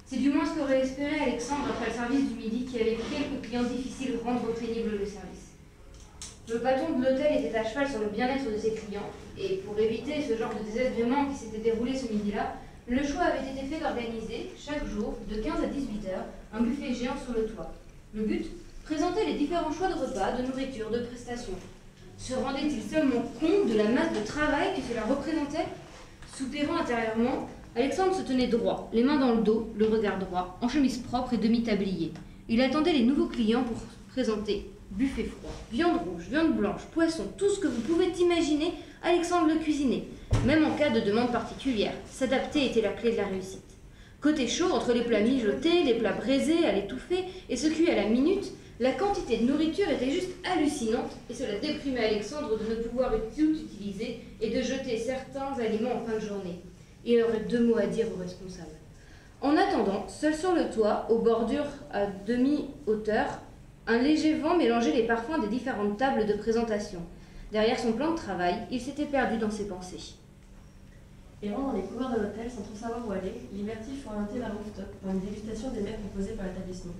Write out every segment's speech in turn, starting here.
C'est du moins ce qu'aurait espéré Alexandre après le service du midi qui avait vu quelques clients difficiles rendre pénible le service. Le patron de l'hôtel était à cheval sur le bien-être de ses clients, et pour éviter ce genre de désagrément qui s'était déroulé ce midi-là, le choix avait été fait d'organiser, chaque jour, de 15 à 18 heures, un buffet géant sur le toit. Le but, présenter les différents choix de repas, de nourriture, de prestations. Se rendait-il seulement compte de la masse de travail que cela représentait? Soupirant intérieurement, Alexandre se tenait droit, les mains dans le dos, le regard droit, en chemise propre et demi-tablier. Il attendait les nouveaux clients pour présenter buffet froid, viande rouge, viande blanche, poisson, tout ce que vous pouvez imaginer, Alexandre le cuisinait. Même en cas de demande particulière, s'adapter était la clé de la réussite. Côté chaud, entre les plats mijotés, les plats braisés à l'étouffée et ce cuit à la minute, la quantité de nourriture était juste hallucinante et cela déprimait Alexandre de ne pouvoir tout utiliser et de jeter certains aliments en fin de journée. Il aurait 2 mots à dire aux responsables. En attendant, seul sur le toit, aux bordures à demi-hauteur, un léger vent mélangeait les parfums des différentes tables de présentation. Derrière son plan de travail, il s'était perdu dans ses pensées. Errant dans les couloirs de l'hôtel sans trop savoir où aller, Liberty fut orientée vers le rooftop pour une dégustation des mets proposés par l'établissement.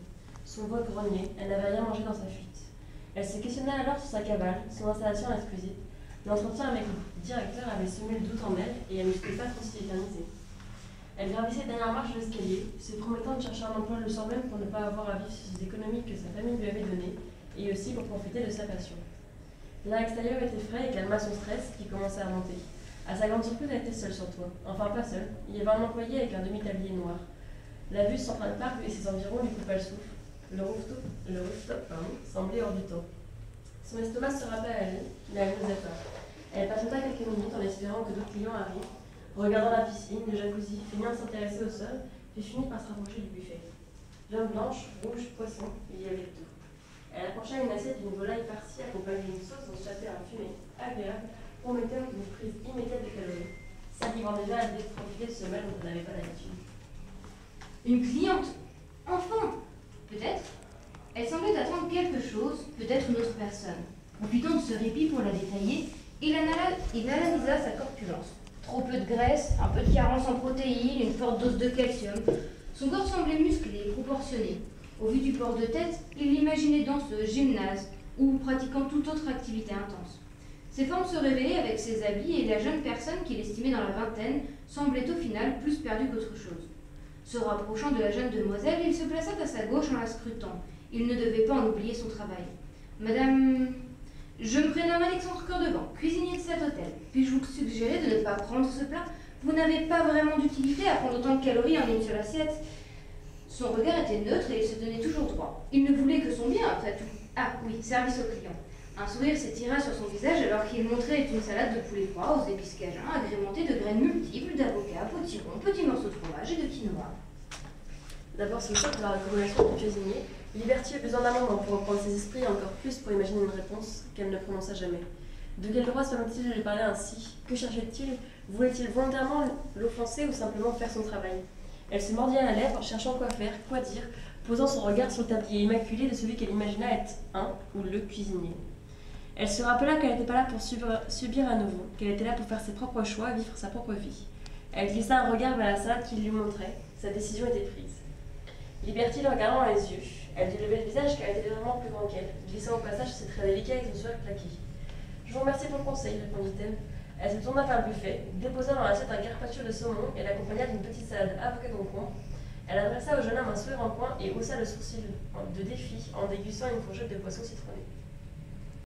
Son voix grognait, elle n'avait rien mangé dans sa fuite. Elle se questionna alors sur sa cavale, son installation exclusive. L'entretien avec le directeur avait semé le doute en elle et elle ne s'était pas trop s'y éterniser. Elle gravissait les dernières marches de l'escalier, se promettant de chercher un emploi le soir même pour ne pas avoir à vivre sur ses économies que sa famille lui avait données, et aussi pour profiter de sa passion. L'air extérieur était frais et calma son stress qui commençait à monter. À sa grande surprise, elle était seule sur toi. Enfin, pas seule. Il y avait un employé avec un demi-tablier noir. La vue sur Central Park et ses environs lui coupa le souffle. Le rooftop, semblait hors du temps. Son estomac se rappelait à elle, mais elle n'osait pas. Elle patienta quelques minutes en espérant que d'autres clients arrivent, regardant la piscine, le jacuzzi, feignant de s'intéresser au sol, puis finit par se rapprocher du buffet. Viande blanche, rouge, poisson, il y avait tout. Elle approcha une assiette d'une volaille farcie accompagnée d'une sauce dont châtait un fumet agréable, prometteur d'une prise immédiate de calories, salivant déjà à profiter de ce mal dont on n'avait pas l'habitude. Une cliente? Enfin! Peut-être. Elle semblait attendre quelque chose, peut-être une autre personne. Profitant de ce répit pour la détailler, il analysa sa corpulence. Trop peu de graisse, un peu de carence en protéines, une forte dose de calcium. Son corps semblait musclé et proportionné. Au vu du port de tête, il l'imaginait danseuse, gymnase ou pratiquant toute autre activité intense. Ses formes se révélaient avec ses habits et la jeune personne qu'il estimait dans la vingtaine semblait au final plus perdue qu'autre chose. Se rapprochant de la jeune demoiselle, il se plaça à sa gauche en la scrutant. Il ne devait pas en oublier son travail. Madame, je me prénomme Alexandre Cœur-de-Vent, cuisinier de cet hôtel. Puis-je vous suggérer de ne pas prendre ce plat? Vous n'avez pas vraiment d'utilité à prendre autant de calories en une seule assiette. Son regard était neutre et il se tenait toujours droit. Il ne voulait que son bien, après tout. Ah oui, service au client. Un sourire s'étira sur son visage alors qu'il montrait une salade de poulet froid aux épices cajun, agrémentée de graines multiples, d'avocats, potirons, petits morceaux de fromage et de quinoa. D'abord ce choc de la recommandation du cuisinier, Liberty eut besoin d'un moment pour reprendre ses esprits et encore plus pour imaginer une réponse qu'elle ne prononça jamais. De quel droit selon-il lui parler ainsi? Que cherchait-il? Voulait-il volontairement l'offenser ou simplement faire son travail? Elle se mordit à la lèvre, cherchant quoi faire, quoi dire, posant son regard sur le tablier immaculé de celui qu'elle imagina être un ou le cuisinier. Elle se rappela qu'elle n'était pas là pour subir à nouveau, qu'elle était là pour faire ses propres choix, vivre sa propre vie. Elle glissa un regard vers la salade qu'il lui montrait. Sa décision était prise. Liberty le regardant dans les yeux. Elle dut lever le visage car elle était vraiment plus grande qu'elle, glissant au passage ses traits délicats et son sourire claqué. Je vous remercie pour le conseil, répondit-elle. Elle se tourna vers le buffet, déposa dans l'assiette un carpaccio de saumon et l'accompagna d'une petite salade avocat concombre. Elle adressa au jeune homme un sourire en coin et haussa le sourcil de défi en dégustant une fourchette de poisson citronné.